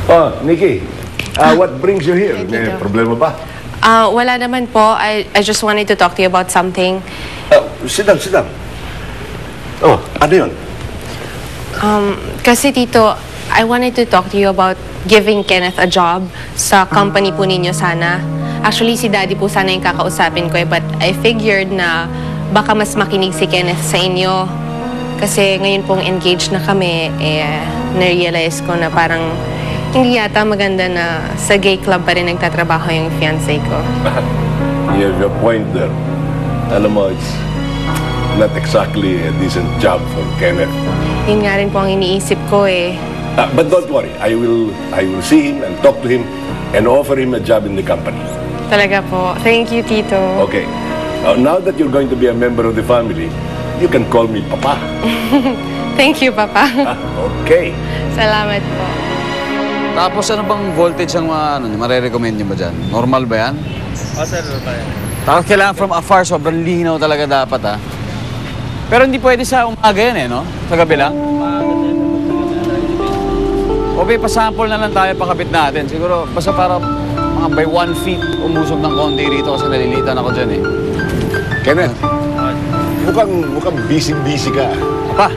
Oh, Nikki, what brings you here? May problema ba? Wala naman po. I just wanted to talk to you about something. Sit down, sit down. Oh, ano yun? Kasi Tito, I wanted to talk to you about giving Kenneth a job sa company po ninyo sana. Actually, si Daddy po sana yung kakausapin ko but I figured na baka mas makinig si Kenneth sa inyo. Kasi ngayon pong engaged na kami, na-realize ko na parang hindi yata maganda na sa gay club pa rin nagtatrabaho yung fiancé ko. You have a point there. Alam mo, it's not exactly a decent job for Kenneth. Yun nga rin po ang iniisip ko But don't worry, I will see him and talk to him and offer him a job in the company. Talaga po. Thank you, Tito. Okay. Now that you're going to be a member of the family, you can call me Papa. Thank you, Papa. Okay. Salamat po. Tapos ano bang voltage ang marirecommend nyo ba dyan? Normal ba yan? Sir, ba yan? Tapos kailangan from afar, sobrang linaw talaga dapat Pero hindi pwede sa umaga yan no? Sa gabi lang? Okay, pasample na lang tayo pakabit natin. Siguro, basta para mga by 1 feet umusog ng konti rito kasi nalilitan ako dyan Kenneth, mukhang busy-busy ka. Pa?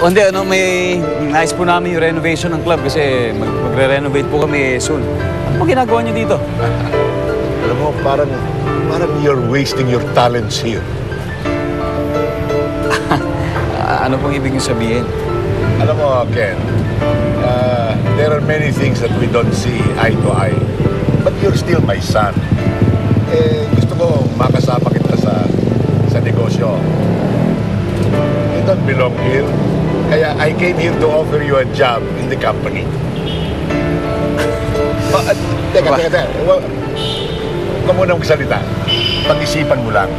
Hindi, may nice po namin yung renovation ng club kasi magre-renovate po kami soon. Ano ginagawa niyo dito? Alam mo, parang you're wasting your talents here. Ano pong ibig niyo sabihin? Alam mo, Ken, there are many things that we don't see eye to eye. But you're still my son. Gusto ko makasama kita sa negosyo. You don't belong here. Kaya I came here to offer you a job in the company. Teka. Huwag ka muna magsalita. Pag-isipan mo lang.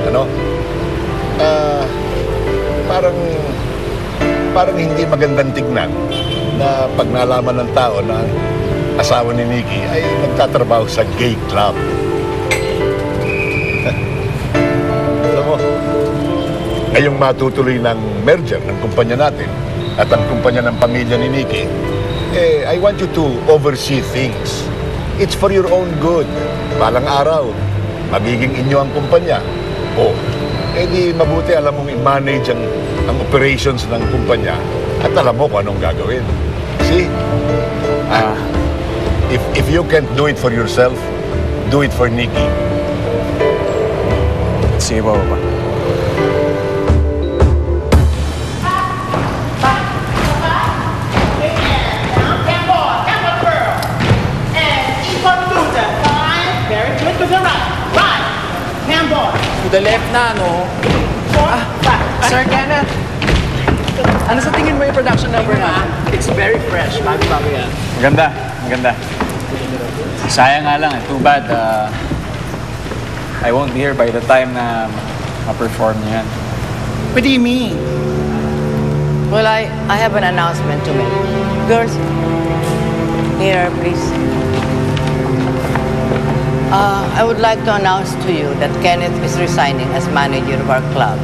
Ano? Parang hindi magandang tignan na pag nalaman ng tao na asawa ni Nikki ay nagtatrabaho sa gay club. Alam mo, ngayong matutuloy ng merger ng kumpanya natin at ang kumpanya ng pamilya ni Nikki, I want you to oversee things. It's for your own good. Balang araw, magiging inyo ang kumpanya. Di mabuti alam mong i-manage ang operations ng kumpanya at alam mo kung anong gagawin. See? If you can't do it for yourself, do it for Nikki. Sige ba? To the left na, no? Sir Kenneth, ano sa tingin mo yung production number na? It's very fresh. Bago-bago yan. Maganda. Sayang nga lang Too bad. I won't be here by the time na ma-perform niya yan. What do you mean? Well, I have an announcement to make. Girls, here, please. I would like to announce to you that Kenneth is resigning as manager of our club.